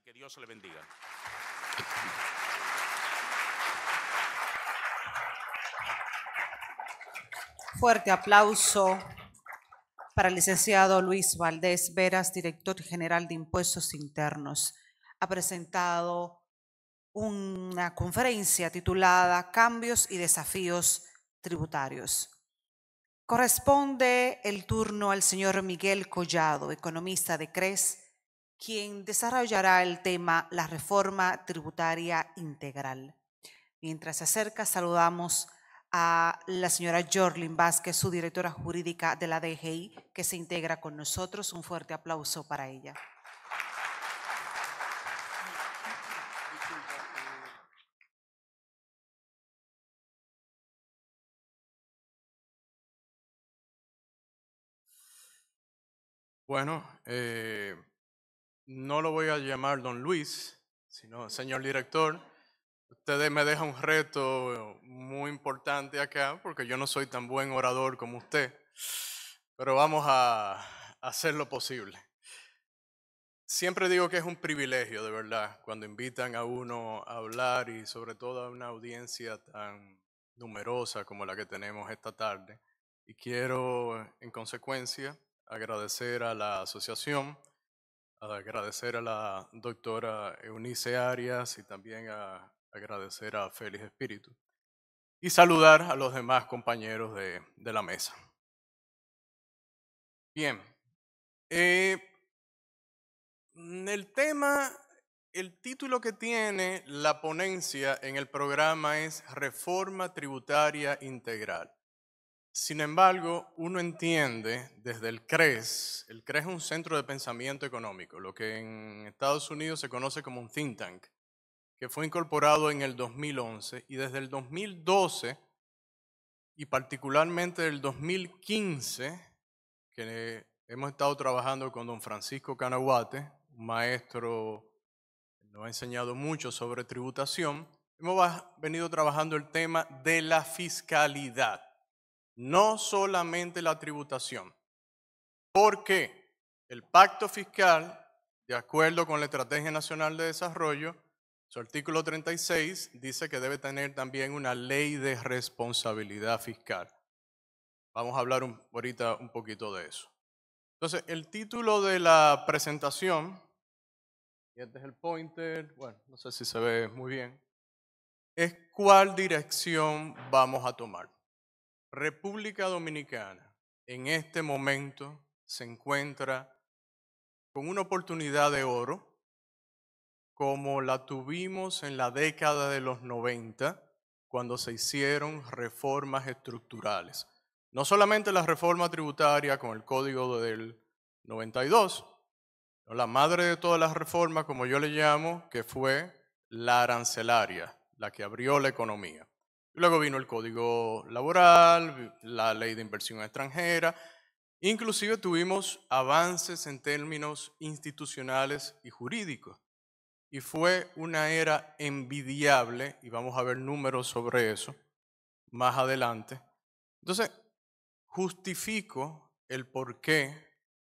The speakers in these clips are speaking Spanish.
y que Dios le bendiga. Fuerte aplauso para el licenciado Luis Valdés Veras, director general de Impuestos Internos. Ha presentado una conferencia titulada Cambios y Desafíos Tributarios. Corresponde el turno al señor Miguel Collado, economista de CRES, quien desarrollará el tema La Reforma Tributaria Integral. Mientras se acerca, saludamos a la señora Jorlin Vázquez, su directora jurídica de la DGI, que se integra con nosotros. Un fuerte aplauso para ella. Bueno, no lo voy a llamar don Luis, sino señor director. Ustedes me dejan un reto muy importante acá porque yo no soy tan buen orador como usted, pero vamos a hacer lo posible. Siempre digo que es un privilegio, de verdad, cuando invitan a uno a hablar y sobre todo a una audiencia tan numerosa como la que tenemos esta tarde. Y quiero, en consecuencia, agradecer a la asociación, agradecer a la doctora Eunice Arias y también agradecer a Félix Espíritu. Y saludar a los demás compañeros de la mesa. Bien. El título que tiene la ponencia en el programa es Reforma Tributaria Integral. Sin embargo, uno entiende desde el CRES es un centro de pensamiento económico, lo que en Estados Unidos se conoce como un think tank, que fue incorporado en el 2011 y desde el 2012 y particularmente el 2015, que hemos estado trabajando con don Francisco Canaguate, un maestro que nos ha enseñado mucho sobre tributación. Hemos venido trabajando el tema de la fiscalidad, no solamente la tributación. Porque el pacto fiscal, de acuerdo con la Estrategia Nacional de Desarrollo, su artículo 36 dice que debe tener también una ley de responsabilidad fiscal. Vamos a hablar ahorita un poquito de eso. Entonces, el título de la presentación, y este es el pointer, bueno, no sé si se ve muy bien, es ¿cuál dirección vamos a tomar? República Dominicana en este momento se encuentra con una oportunidad de oro como la tuvimos en la década de los 90 cuando se hicieron reformas estructurales. No solamente la reforma tributaria con el código del 92, sino la madre de todas las reformas, como yo le llamo, que fue la arancelaria, la que abrió la economía. Luego vino el código laboral, la ley de inversión extranjera. Inclusive tuvimos avances en términos institucionales y jurídicos. Y fue una era envidiable, y vamos a ver números sobre eso más adelante. Entonces, justifico el por qué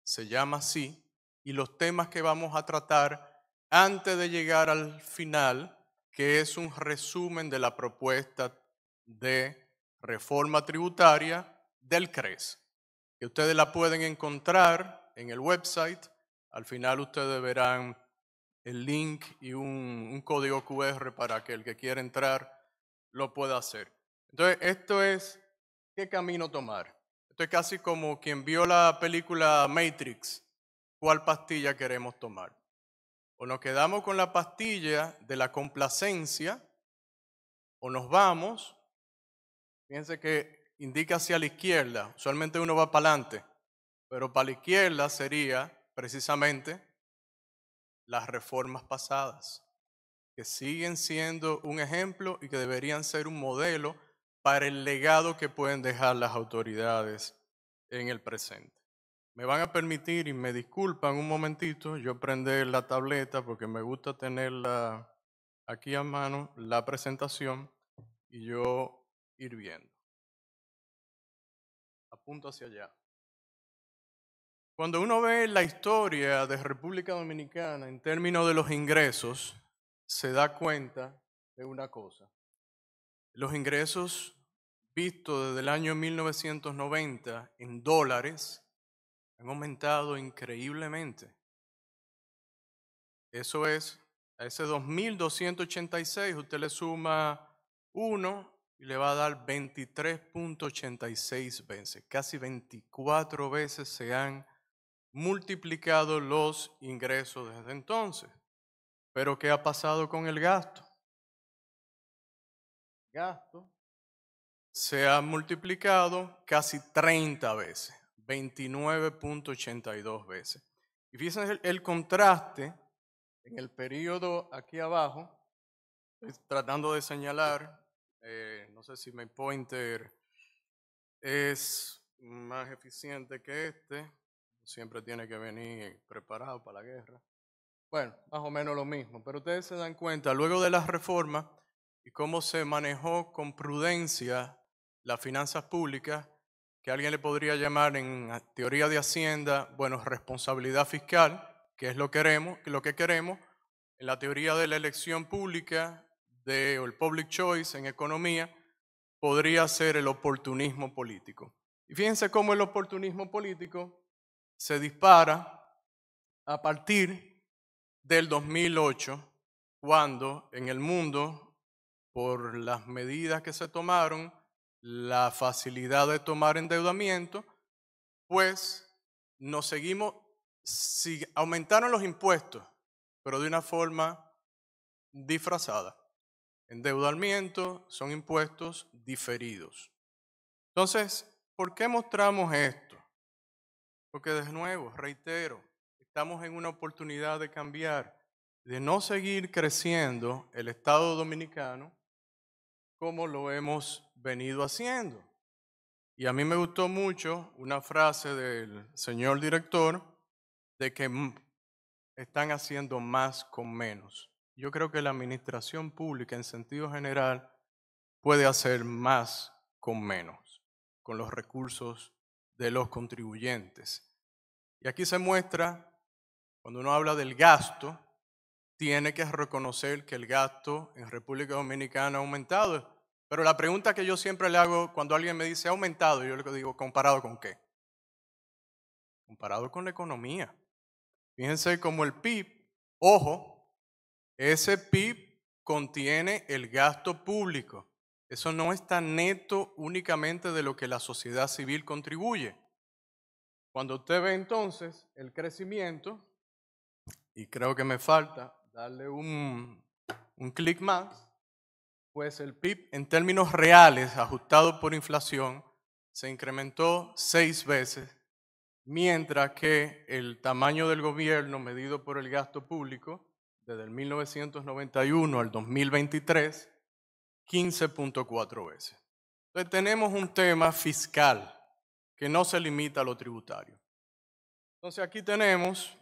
se llama así y los temas que vamos a tratar antes de llegar al final, que es un resumen de la propuesta de reforma tributaria del CRES, que ustedes la pueden encontrar en el website. Al final ustedes verán el link y un código QR para que el que quiera entrar lo pueda hacer. Entonces, esto es qué camino tomar. Esto es casi como quien vio la película Matrix, ¿cuál pastilla queremos tomar? O nos quedamos con la pastilla de la complacencia o nos vamos. Fíjense que indica hacia la izquierda, usualmente uno va para adelante, pero para la izquierda sería precisamente las reformas pasadas, que siguen siendo un ejemplo y que deberían ser un modelo para el legado que pueden dejar las autoridades en el presente. Me van a permitir, y me disculpan un momentito, yo prender la tableta porque me gusta tenerla aquí a mano, la presentación, y yo ir viendo. Apunto hacia allá. Cuando uno ve la historia de República Dominicana en términos de los ingresos, se da cuenta de una cosa. Los ingresos vistos desde el año 1990 en dólares han aumentado increíblemente. Eso es, a ese 2.286 usted le suma 1 y le va a dar 23.86 veces. Casi 24 veces se han multiplicado los ingresos desde entonces. Pero ¿qué ha pasado con el gasto? El gasto se ha multiplicado casi 30 veces, 29.82 veces. Y fíjense el contraste en el periodo aquí abajo, estoy tratando de señalar, no sé si mi pointer es más eficiente que este, siempre tiene que venir preparado para la guerra. Bueno, más o menos lo mismo, pero ustedes se dan cuenta, luego de las reformas y cómo se manejó con prudencia las finanzas públicas, que alguien le podría llamar en teoría de Hacienda, bueno, responsabilidad fiscal, que es lo que queremos, en la teoría de la elección pública o el public choice en economía, podría ser el oportunismo político. Y fíjense cómo el oportunismo político se dispara a partir del 2008, cuando en el mundo, por las medidas que se tomaron, la facilidad de tomar endeudamiento, pues aumentaron los impuestos, pero de una forma disfrazada. Endeudamiento son impuestos diferidos. Entonces, ¿por qué mostramos esto? Porque de nuevo, reitero, estamos en una oportunidad de cambiar, de no seguir creciendo el Estado dominicano como lo hemos venido haciendo. Y a mí me gustó mucho una frase del señor director de que están haciendo más con menos. Yo creo que la administración pública en sentido general puede hacer más con menos, con los recursos de los contribuyentes. Y aquí se muestra, cuando uno habla del gasto, tiene que reconocer que el gasto en República Dominicana ha aumentado. Pero la pregunta que yo siempre le hago cuando alguien me dice ha aumentado, yo le digo, ¿comparado con qué? Comparado con la economía. Fíjense como el PIB, ojo, ese PIB contiene el gasto público. Eso no está neto únicamente de lo que la sociedad civil contribuye. Cuando usted ve entonces el crecimiento, y creo que me falta darle un clic más, pues el PIB en términos reales, ajustado por inflación, se incrementó 6 veces, mientras que el tamaño del gobierno medido por el gasto público, desde el 1991 al 2023, 15.4 veces. Entonces tenemos un tema fiscal que no se limita a lo tributario. Entonces aquí tenemos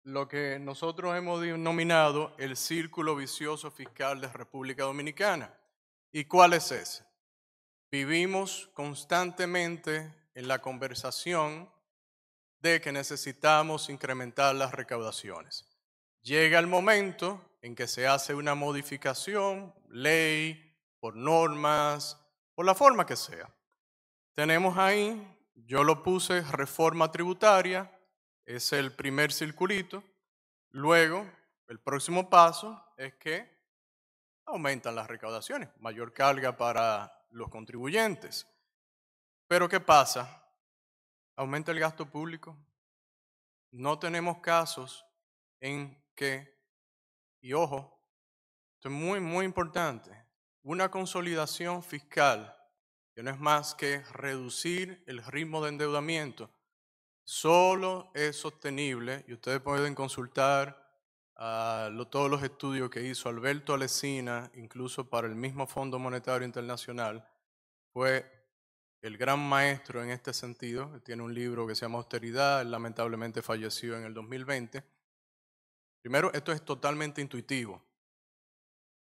lo que nosotros hemos denominado el círculo vicioso fiscal de República Dominicana. ¿Y cuál es ese? Vivimos constantemente en la conversación de que necesitamos incrementar las recaudaciones. Llega el momento en que se hace una modificación, ley, por normas, por la forma que sea. Tenemos ahí, yo lo puse, reforma tributaria, es el primer circulito. Luego, el próximo paso es que aumentan las recaudaciones, mayor carga para los contribuyentes. Pero ¿qué pasa? ¿Aumenta el gasto público? No tenemos casos en que, y ojo, esto es muy, muy importante, una consolidación fiscal, que no es más que reducir el ritmo de endeudamiento, solo es sostenible, y ustedes pueden consultar todos los estudios que hizo Alberto Alesina, incluso para el mismo Fondo Monetario Internacional, fue el gran maestro en este sentido. Tiene un libro que se llama Austeridad, él lamentablemente falleció en el 2020. Primero, esto es totalmente intuitivo,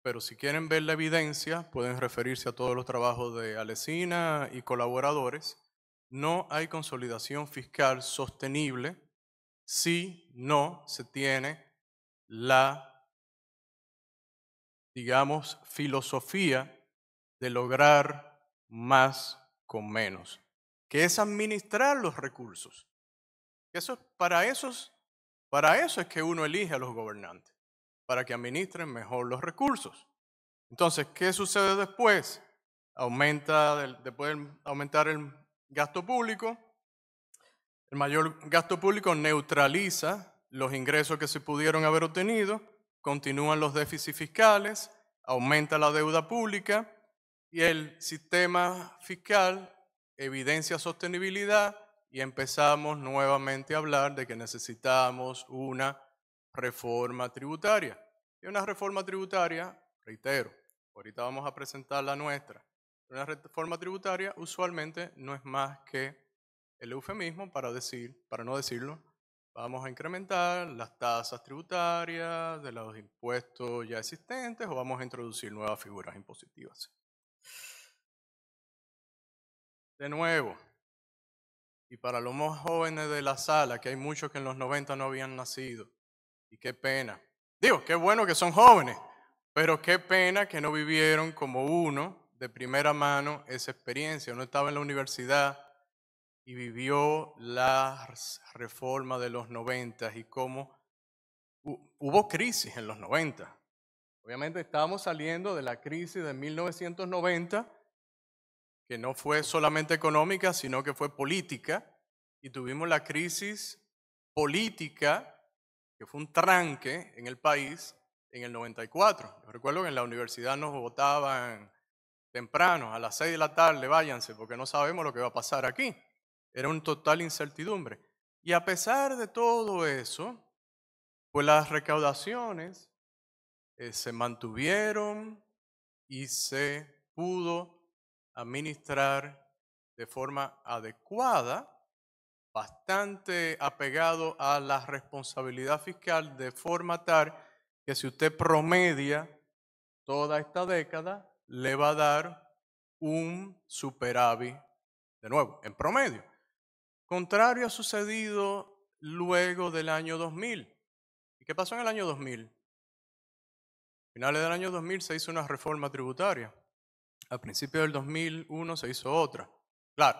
pero si quieren ver la evidencia, pueden referirse a todos los trabajos de Alesina y colaboradores. no hay consolidación fiscal sostenible si no se tiene la, digamos, filosofía de lograr más con menos, que es administrar los recursos. Para eso es que uno elige a los gobernantes, para que administren mejor los recursos. Entonces, ¿qué sucede después? Después de aumentar el gasto público, el mayor gasto público neutraliza los ingresos que se pudieron haber obtenido, continúan los déficits fiscales, aumenta la deuda pública y el sistema fiscal evidencia sostenibilidad y empezamos nuevamente a hablar de que necesitamos una reforma tributaria. Y una reforma tributaria, reitero, ahorita vamos a presentar la nuestra. Una reforma tributaria usualmente no es más que el eufemismo para no decirlo, vamos a incrementar las tasas tributarias de los impuestos ya existentes o vamos a introducir nuevas figuras impositivas. De nuevo, y para los más jóvenes de la sala, que hay muchos que en los 90 no habían nacido, y qué pena. Digo, qué bueno que son jóvenes, pero qué pena que no vivieron como uno de primera mano esa experiencia. Uno estaba en la universidad y vivió la reforma de los 90 y cómo hubo crisis en los 90. Obviamente estábamos saliendo de la crisis de 1990, que no fue solamente económica, sino que fue política, y tuvimos la crisis política, que fue un tranque en el país, en el 94. Yo recuerdo que en la universidad nos votaban temprano, a las 6 de la tarde, váyanse, porque no sabemos lo que va a pasar aquí. Era una total incertidumbre. Y a pesar de todo eso, pues las recaudaciones se mantuvieron y se pudo administrar de forma adecuada, bastante apegado a la responsabilidad fiscal, de forma tal que si usted promedia toda esta década, le va a dar un superávit, de nuevo, en promedio. Contrario ha sucedido luego del año 2000. ¿Y qué pasó en el año 2000? A finales del año 2000 se hizo una reforma tributaria. A principios del 2001 se hizo otra. Claro,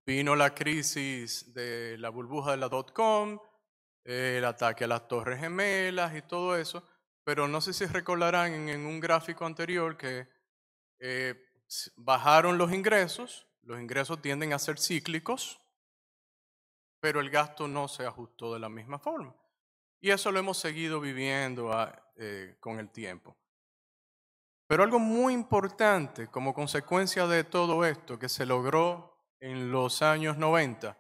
vino la crisis de la burbuja de la .com, el ataque a las Torres Gemelas y todo eso, pero no sé si recordarán en un gráfico anterior que bajaron los ingresos tienden a ser cíclicos, pero el gasto no se ajustó de la misma forma. Y eso lo hemos seguido viviendo con el tiempo. Pero algo muy importante como consecuencia de todo esto que se logró en los años 90,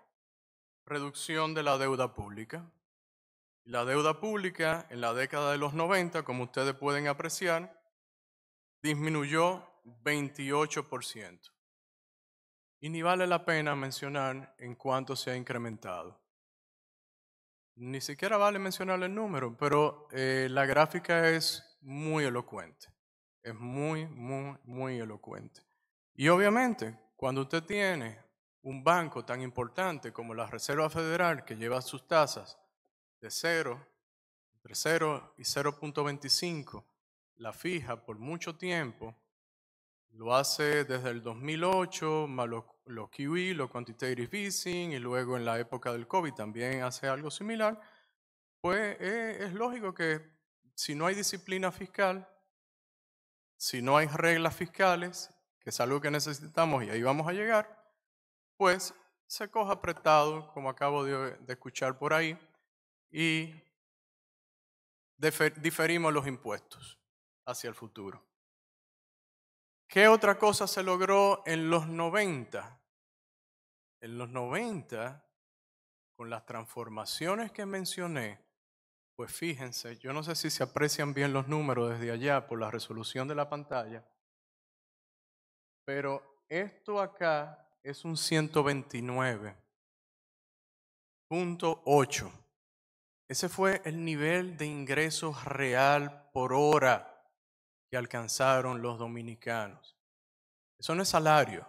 reducción de la deuda pública. La deuda pública en la década de los 90, como ustedes pueden apreciar, disminuyó 28%. Y ni vale la pena mencionar en cuánto se ha incrementado. Ni siquiera vale mencionar el número, pero la gráfica es muy elocuente. Es muy, muy, muy elocuente. Y obviamente, cuando usted tiene un banco tan importante como la Reserva Federal, que lleva sus tasas de entre 0 y 0.25, la fija por mucho tiempo, lo hace desde el 2008, más los QE, los Quantitative Easing, y luego en la época del COVID también hace algo similar, pues es lógico que si no hay disciplina fiscal, si no hay reglas fiscales, que es algo que necesitamos y ahí vamos a llegar, pues se coja apretado, como acabo de escuchar por ahí, y diferimos los impuestos hacia el futuro. ¿Qué otra cosa se logró en los 90? En los 90, con las transformaciones que mencioné, pues fíjense, yo no sé si se aprecian bien los números desde allá por la resolución de la pantalla, pero esto acá es un 129.8. Ese fue el nivel de ingresos real por hora que alcanzaron los dominicanos. Eso no es salario,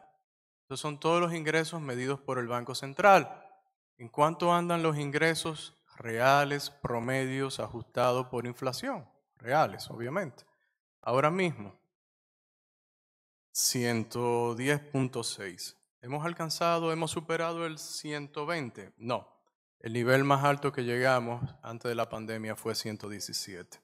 Estos son todos los ingresos medidos por el Banco Central. ¿En cuánto andan los ingresos reales, promedios, ajustados por inflación? Reales, obviamente. Ahora mismo, 110.6. ¿Hemos superado el 120? No. El nivel más alto que llegamos antes de la pandemia fue 117.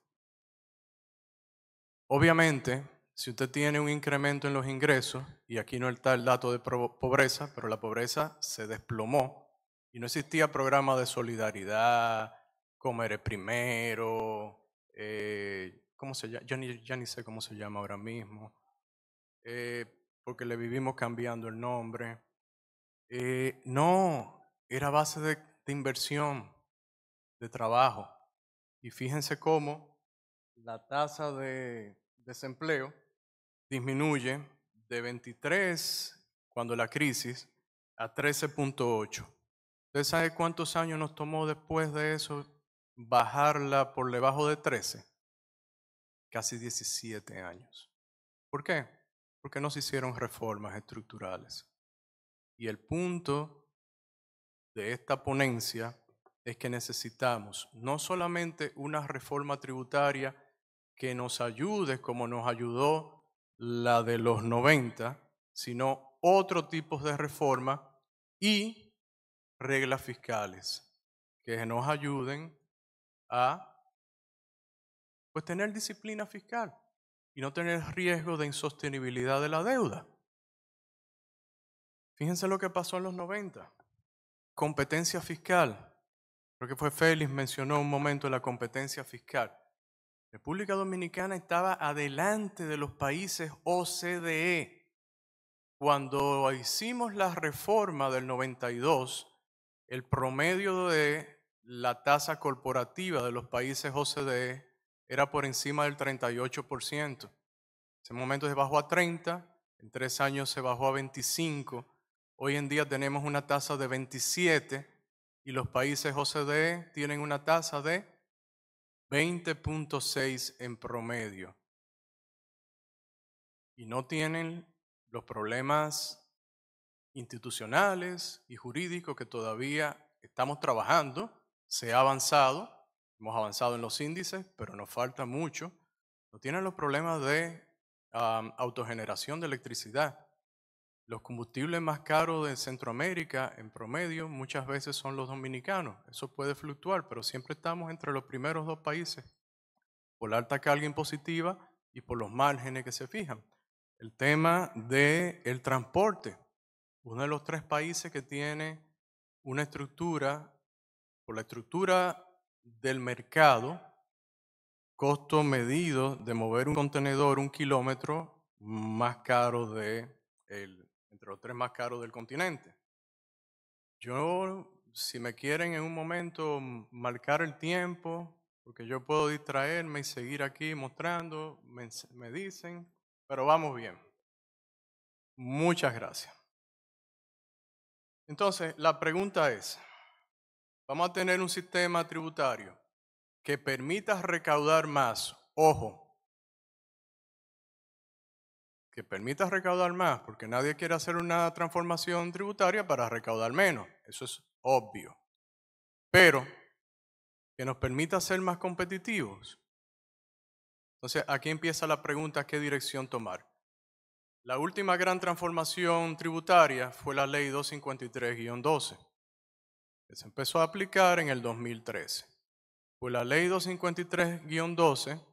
Obviamente, si usted tiene un incremento en los ingresos, y aquí no está el dato de pobreza, pero la pobreza se desplomó y no existía programa de solidaridad, comer primero, ¿cómo se llama? Ya ni sé cómo se llama ahora mismo, porque le vivimos cambiando el nombre. No, era base de inversión, de trabajo. Y fíjense cómo la tasa de desempleo disminuye de 23 cuando la crisis a 13.8. ¿Usted sabe cuántos años nos tomó después de eso bajarla por debajo de 13? Casi 17 años. ¿Por qué? Porque no se hicieron reformas estructurales. Y el punto de esta ponencia es que necesitamos no solamente una reforma tributaria que nos ayude como nos ayudó la de los 90, sino otro tipo de reforma y reglas fiscales que nos ayuden a pues, tener disciplina fiscal y no tener riesgo de insostenibilidad de la deuda. Fíjense lo que pasó en los 90. Competencia fiscal. Creo que fue Félix, mencionó un momento la competencia fiscal. República Dominicana estaba adelante de los países OCDE. Cuando hicimos la reforma del 92, el promedio de la tasa corporativa de los países OCDE era por encima del 38%. En ese momento se bajó a 30, en 3 años se bajó a 25. Hoy en día tenemos una tasa de 27 y los países OCDE tienen una tasa de 20.6 en promedio. Y no tienen los problemas institucionales y jurídicos que todavía estamos trabajando. Se ha avanzado, hemos avanzado en los índices, pero nos falta mucho. No tienen los problemas de autogeneración de electricidad. Los combustibles más caros de Centroamérica, en promedio, muchas veces son los dominicanos. Eso puede fluctuar, pero siempre estamos entre los primeros 2 países por la alta carga impositiva y por los márgenes que se fijan. El tema del transporte. Uno de los 3 países que tiene una estructura, por la estructura del mercado, costo medido de mover un contenedor 1 kilómetro más caro entre los 3 más caros del continente. Yo, si me quieren en un momento marcar el tiempo, porque yo puedo distraerme y seguir aquí mostrando, me dicen, pero vamos bien. Muchas gracias. Entonces, la pregunta es, vamos a tener un sistema tributario que permita recaudar más. Ojo, que permita recaudar más, porque nadie quiere hacer una transformación tributaria para recaudar menos. Eso es obvio. Pero que nos permita ser más competitivos. Entonces, aquí empieza la pregunta, ¿qué dirección tomar? La última gran transformación tributaria fue la Ley 253-12, que se empezó a aplicar en el 2013. Pues la Ley 253-12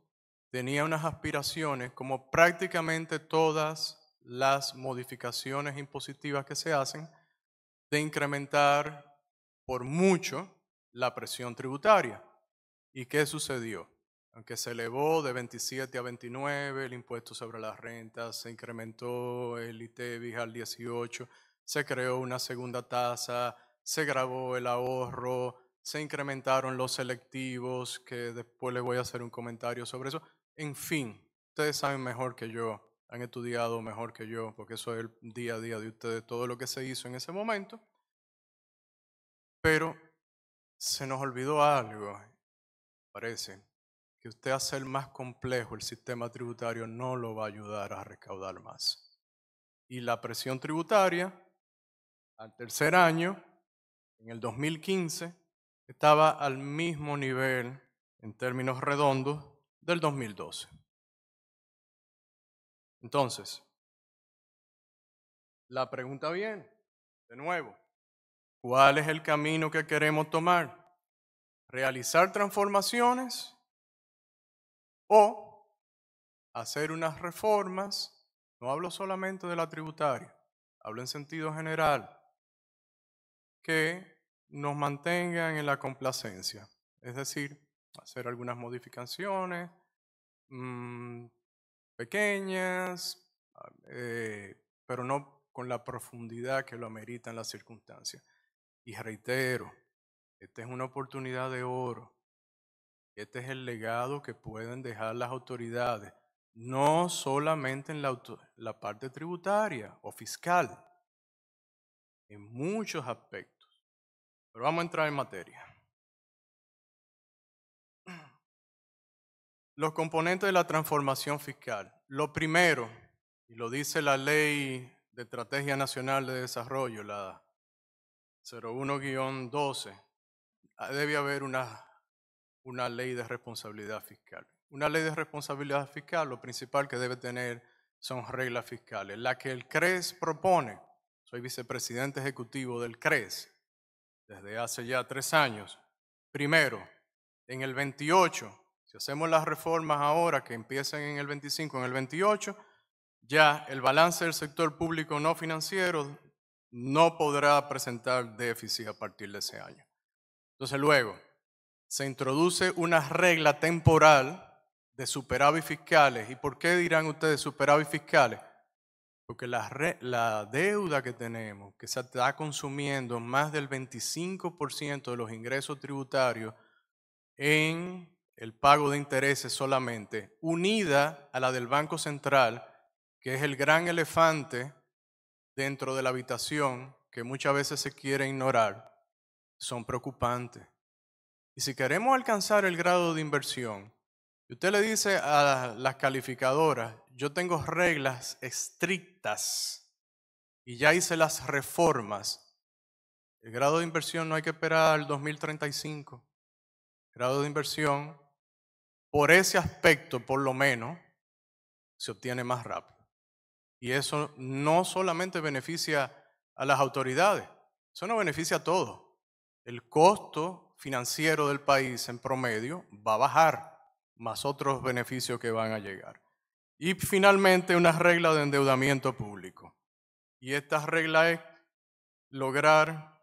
tenía unas aspiraciones, como prácticamente todas las modificaciones impositivas que se hacen, de incrementar por mucho la presión tributaria. ¿Y qué sucedió? Aunque se elevó de 27 a 29 el impuesto sobre las rentas, se incrementó el ITEVIS al 18, se creó una segunda tasa, se gravó el ahorro, se incrementaron los selectivos, que después les voy a hacer un comentario sobre eso. En fin, ustedes saben mejor que yo, han estudiado mejor que yo, porque eso es el día a día de ustedes, todo lo que se hizo en ese momento. Pero se nos olvidó algo, parece, que usted hacer más complejo el sistema tributario no lo va a ayudar a recaudar más. Y la presión tributaria Al tercer año, en el 2015, estaba al mismo nivel en términos redondos del 2012. Entonces, la pregunta viene, de nuevo, ¿cuál es el camino que queremos tomar? ¿Realizar transformaciones o hacer unas reformas? No hablo solamente de la tributaria, hablo en sentido general, que nos mantengan en la complacencia, es decir, hacer algunas modificaciones pequeñas, pero no con la profundidad que lo ameritan las circunstancias. Y reitero, esta es una oportunidad de oro. Este es el legado que pueden dejar las autoridades, no solamente en la parte tributaria o fiscal, en muchos aspectos. Pero vamos a entrar en materia. Los componentes de la transformación fiscal. Lo primero, y lo dice la Ley de Estrategia Nacional de Desarrollo, la 01-12, debe haber una ley de responsabilidad fiscal. Una ley de responsabilidad fiscal, lo principal que debe tener son reglas fiscales. La que el CRES propone, soy vicepresidente ejecutivo del CRES desde hace ya 3 años. Primero, en el 28, si hacemos las reformas ahora que empiecen en el 25, en el 28, ya el balance del sector público no financiero no podrá presentar déficit a partir de ese año. Entonces luego, se introduce una regla temporal de superávit fiscales. ¿Y por qué dirán ustedes superávit fiscales? Porque la deuda que tenemos, que se está consumiendo más del 25% de los ingresos tributarios en el pago de intereses solamente, unida a la del Banco Central, que es el gran elefante dentro de la habitación que muchas veces se quiere ignorar, son preocupantes. Y si queremos alcanzar el grado de inversión, usted le dice a las calificadoras, yo tengo reglas estrictas y ya hice las reformas. El grado de inversión no hay que esperar al 2035. El grado de inversión, por ese aspecto por lo menos, se obtiene más rápido. Y eso no solamente beneficia a las autoridades, eso no beneficia a todos. El costo financiero del país en promedio va a bajar, más otros beneficios que van a llegar. Y finalmente una regla de endeudamiento público. Y esta regla es lograr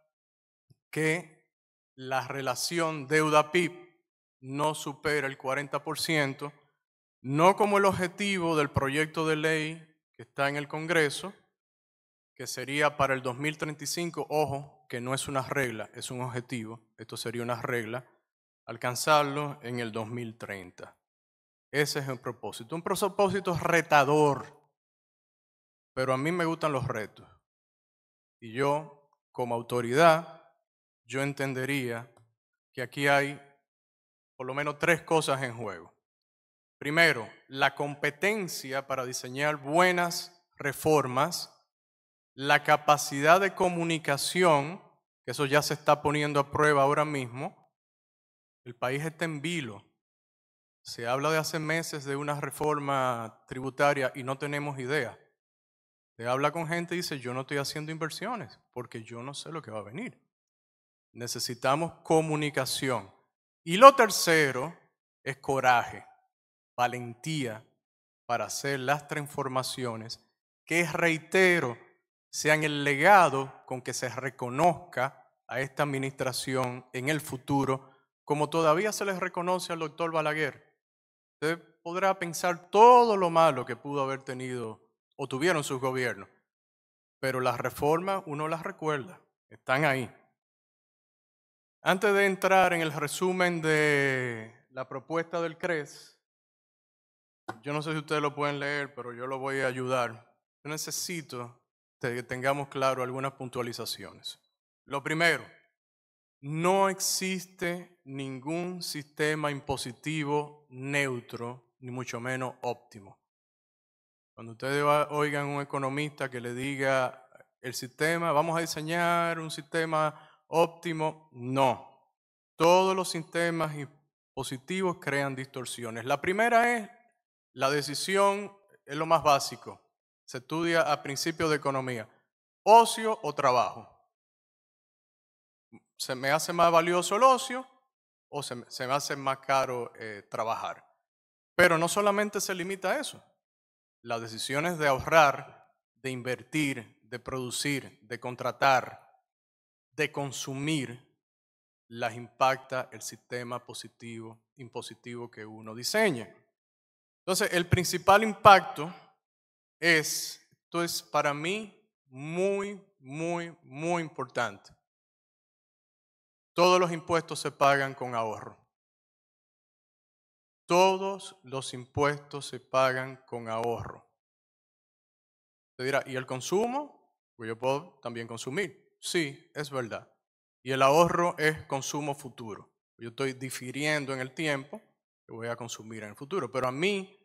que la relación deuda-PIB no supere el 40%, no como el objetivo del proyecto de ley que está en el Congreso, que sería para el 2035, ojo, que no es una regla, es un objetivo, esto sería una regla, alcanzarlo en el 2030. Ese es el propósito, un propósito retador, pero a mí me gustan los retos. Y yo, como autoridad, yo entendería que aquí hay por lo menos 3 cosas en juego. Primero, la competencia para diseñar buenas reformas, la capacidad de comunicación, que eso ya se está poniendo a prueba ahora mismo. El país está en vilo. Se habla de hace meses de una reforma tributaria y no tenemos idea. Se habla con gente y dice, yo no estoy haciendo inversiones porque yo no sé lo que va a venir. Necesitamos comunicación. Y lo tercero es coraje, valentía para hacer las transformaciones que, reitero, sean el legado con que se reconozca a esta administración en el futuro, como todavía se les reconoce al doctor Balaguer. Usted podrá pensar todo lo malo que pudo haber tenido o tuvieron sus gobiernos, pero las reformas uno las recuerda, están ahí. Antes de entrar en el resumen de la propuesta del CRES, yo no sé si ustedes lo pueden leer, pero yo lo voy a ayudar. Yo necesito que tengamos claro algunas puntualizaciones. Lo primero, no existe ningún sistema impositivo neutro, ni mucho menos óptimo. Cuando ustedes oigan a un economista que le diga el sistema, vamos a diseñar un sistema óptimo. No, todos los sistemas impositivos crean distorsiones. La primera es la decisión, es lo más básico. Se estudia a principios de economía. Ocio o trabajo. ¿Se me hace más valioso el ocio o se me hace más caro trabajar? Pero no solamente se limita a eso. Las decisiones de ahorrar, de invertir, de producir, de contratar, de consumir, las impacta el sistema impositivo que uno diseña. Entonces, el principal impacto esto es para mí muy, muy, muy importante. Todos los impuestos se pagan con ahorro. Todos los impuestos se pagan con ahorro. Te dirá, ¿y el consumo? Pues yo puedo también consumir. Sí, es verdad. Y el ahorro es consumo futuro. Yo estoy difiriendo en el tiempo que voy a consumir en el futuro. Pero a mí,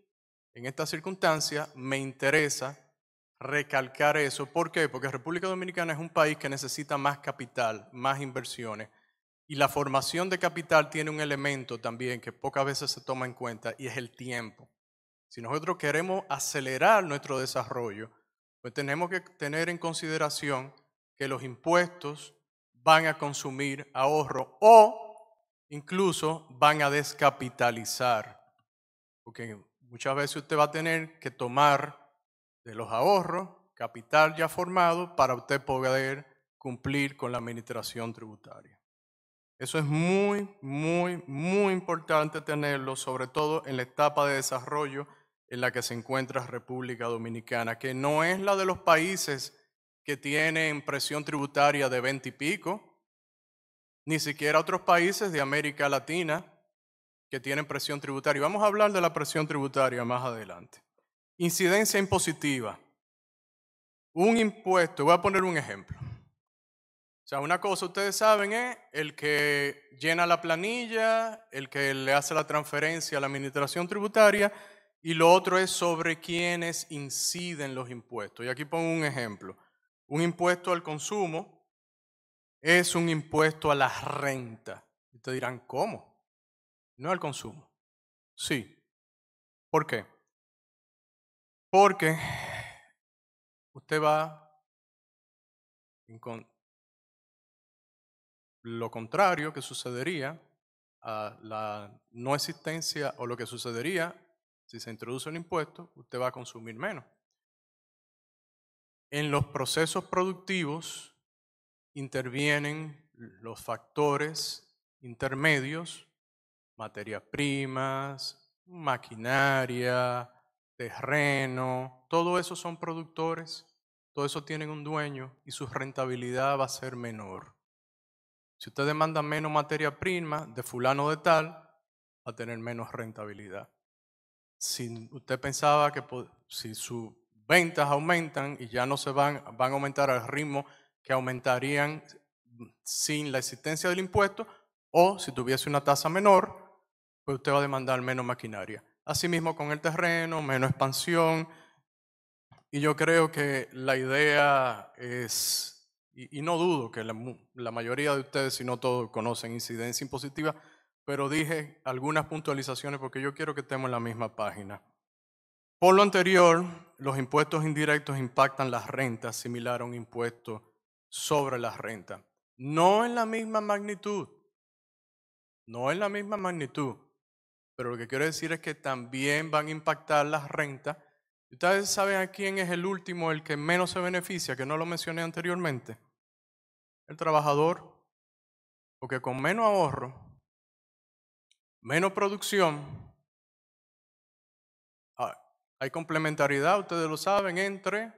en esta circunstancia, me interesa recalcar eso. ¿Por qué? Porque República Dominicana es un país que necesita más capital, más inversiones. Y la formación de capital tiene un elemento también que pocas veces se toma en cuenta y es el tiempo. Si nosotros queremos acelerar nuestro desarrollo, pues tenemos que tener en consideración que los impuestos van a consumir ahorro o incluso van a descapitalizar. Porque muchas veces usted va a tener que tomar de los ahorros capital ya formado para usted poder cumplir con la administración tributaria. Eso es muy, muy, muy importante tenerlo, sobre todo en la etapa de desarrollo en la que se encuentra República Dominicana, que no es la de los países que tienen presión tributaria de 20 y pico, ni siquiera otros países de América Latina que tienen presión tributaria. Vamos a hablar de la presión tributaria más adelante. Incidencia impositiva. Un impuesto, voy a poner un ejemplo. O sea, una cosa ustedes saben es el que llena la planilla, el que le hace la transferencia a la administración tributaria y lo otro es sobre quiénes inciden los impuestos. Y aquí pongo un ejemplo. Un impuesto al consumo es un impuesto a la renta. Y ustedes dirán, ¿cómo? No al consumo. Sí. ¿Por qué? Porque usted va lo contrario que sucedería a la no existencia o lo que sucedería si se introduce el impuesto, usted va a consumir menos. En los procesos productivos intervienen los factores intermedios, materias primas, maquinaria, terreno, todo eso son productores, todo eso tienen un dueño y su rentabilidad va a ser menor. Si usted demanda menos materia prima de fulano de tal, va a tener menos rentabilidad. Si usted pensaba que si sus ventas aumentan y ya no van a aumentar al ritmo que aumentarían sin la existencia del impuesto, o si tuviese una tasa menor, pues usted va a demandar menos maquinaria. Asimismo con el terreno, menos expansión. Y yo creo que la idea es, y no dudo que la mayoría de ustedes, si no todos, conocen incidencia impositiva, pero dije algunas puntualizaciones porque yo quiero que estemos en la misma página. Por lo anterior, los impuestos indirectos impactan las rentas similar a un impuesto sobre las rentas. No en la misma magnitud, no en la misma magnitud, pero lo que quiero decir es que también van a impactar las rentas. ¿Ustedes saben a quién es el último, el que menos se beneficia, que no lo mencioné anteriormente? El trabajador, porque con menos ahorro, menos producción, hay complementariedad, ustedes lo saben, entre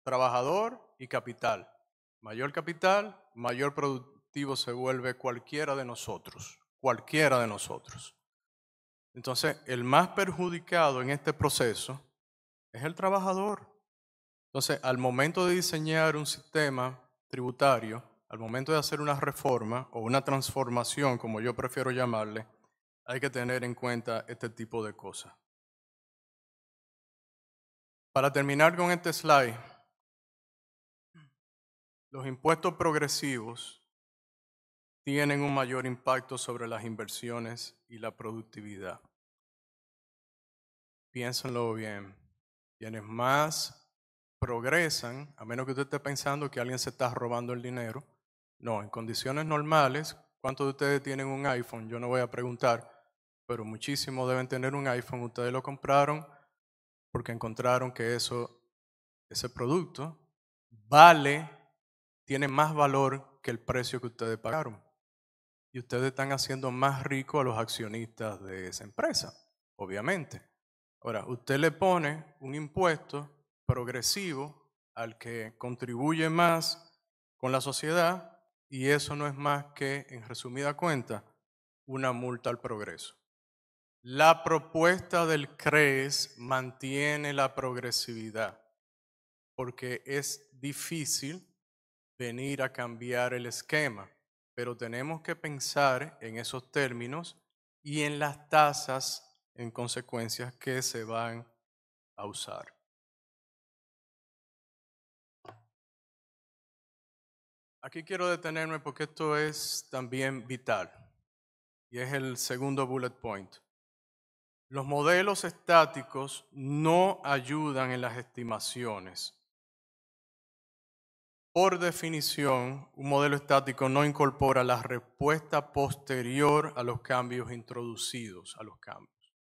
trabajador y capital. Mayor capital, mayor productivo se vuelve cualquiera de nosotros, cualquiera de nosotros. Entonces, el más perjudicado en este proceso es el trabajador. Entonces, al momento de diseñar un sistema tributario, al momento de hacer una reforma o una transformación, como yo prefiero llamarle, hay que tener en cuenta este tipo de cosas. Para terminar con este slide, los impuestos progresivos tienen un mayor impacto sobre las inversiones y la productividad. Piénsenlo bien. Quienes más progresan, a menos que usted esté pensando que alguien se está robando el dinero, no, en condiciones normales, ¿cuántos de ustedes tienen un iPhone? Yo no voy a preguntar, pero muchísimos deben tener un iPhone. Ustedes lo compraron porque encontraron que ese producto tiene más valor que el precio que ustedes pagaron. Y ustedes están haciendo más ricos a los accionistas de esa empresa, obviamente. Ahora, usted le pone un impuesto progresivo al que contribuye más con la sociedad y eso no es más que, en resumida cuenta, una multa al progreso. La propuesta del CRES mantiene la progresividad porque es difícil venir a cambiar el esquema, pero tenemos que pensar en esos términos y en las tasas en consecuencias que se van a usar. Aquí quiero detenerme porque esto es también vital y es el segundo bullet point. Los modelos estáticos no ayudan en las estimaciones. Por definición, un modelo estático no incorpora la respuesta posterior a los cambios introducidos a los cambios.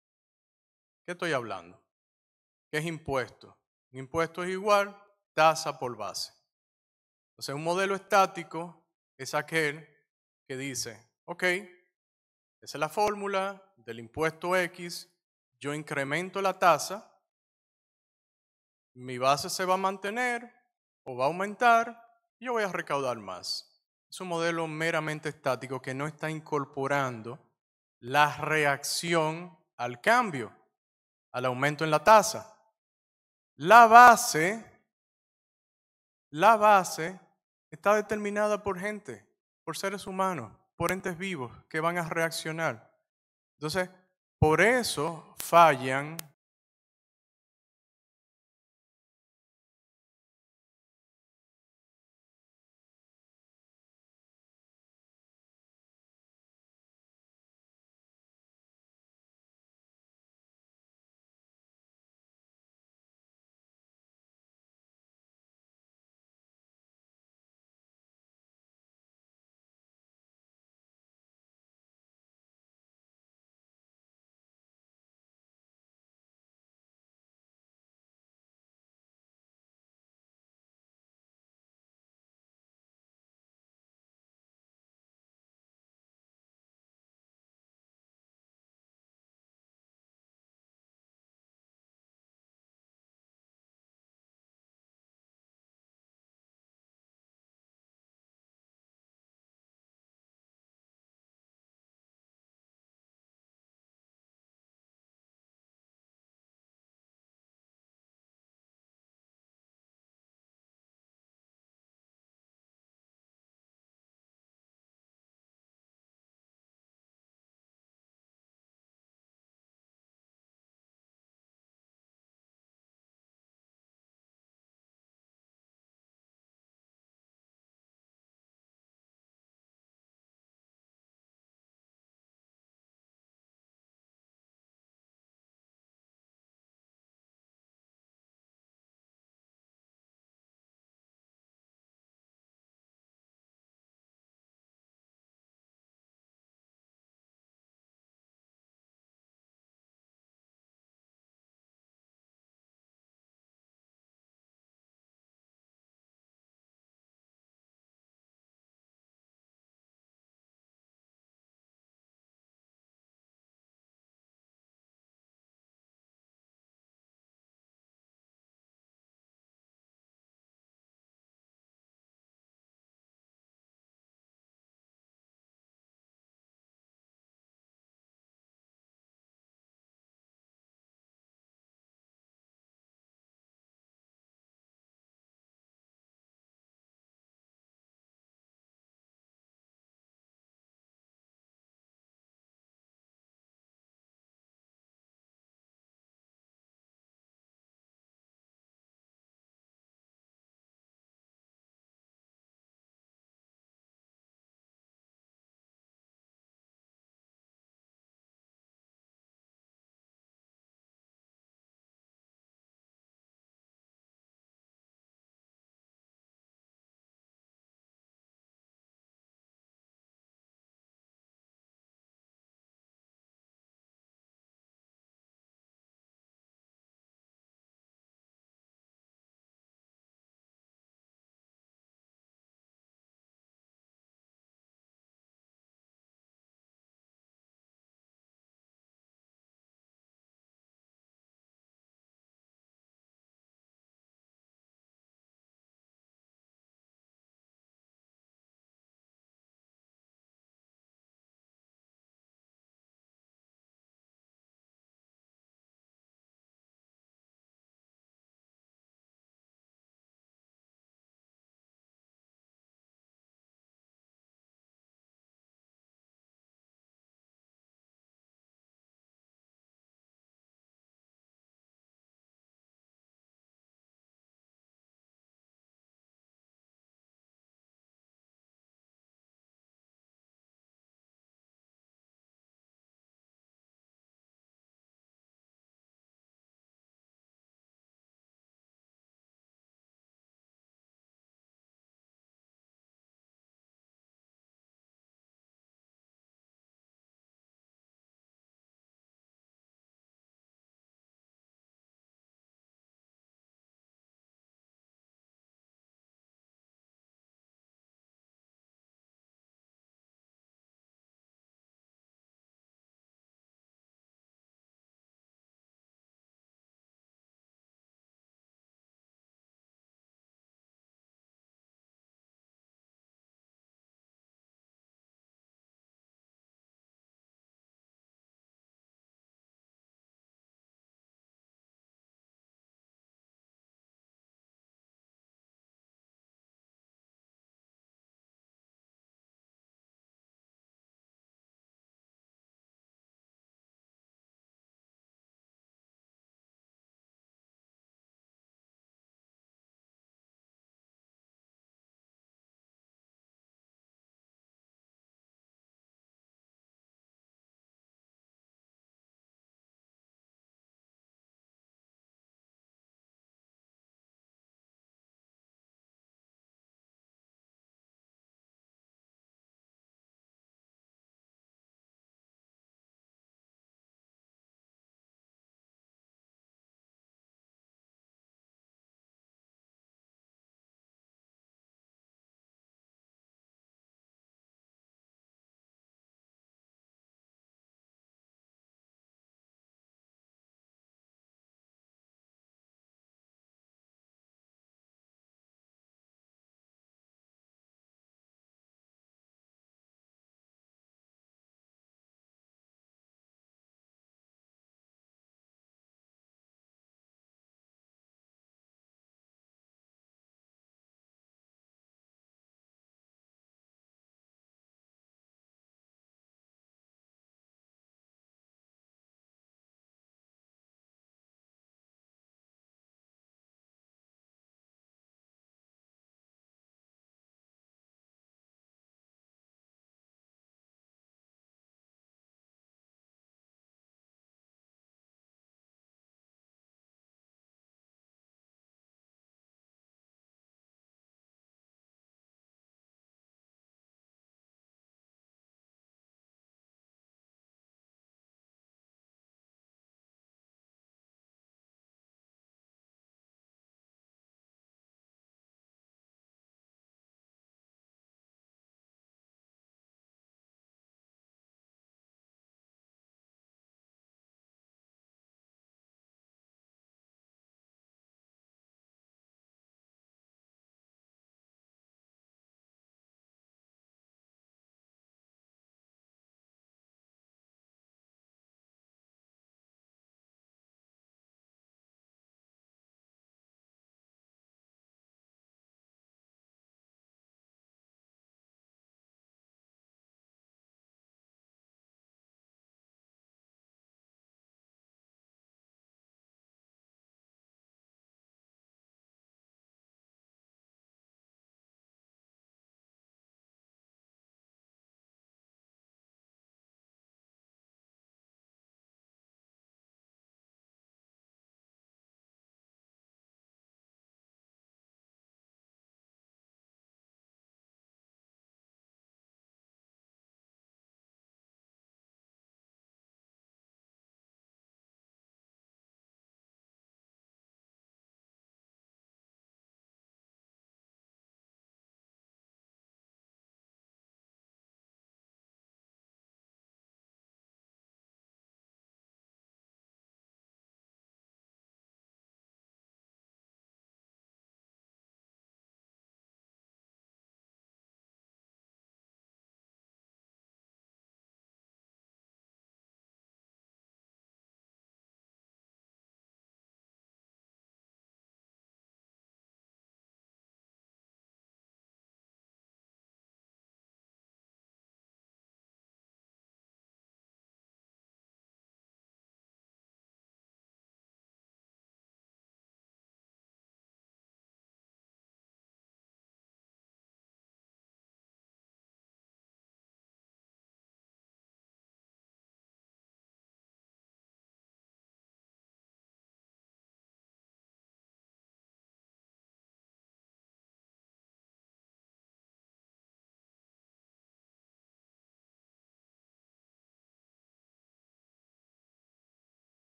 ¿Qué estoy hablando? ¿Qué es impuesto? Un impuesto es igual tasa por base. Entonces, un modelo estático es aquel que dice, ok, esa es la fórmula del impuesto X, yo incremento la tasa, mi base se va a mantener o va a aumentar y yo voy a recaudar más. Es un modelo meramente estático que no está incorporando la reacción al cambio, al aumento en la tasa. La base está determinada por gente, por seres humanos, por entes vivos que van a reaccionar. Entonces, por eso fallan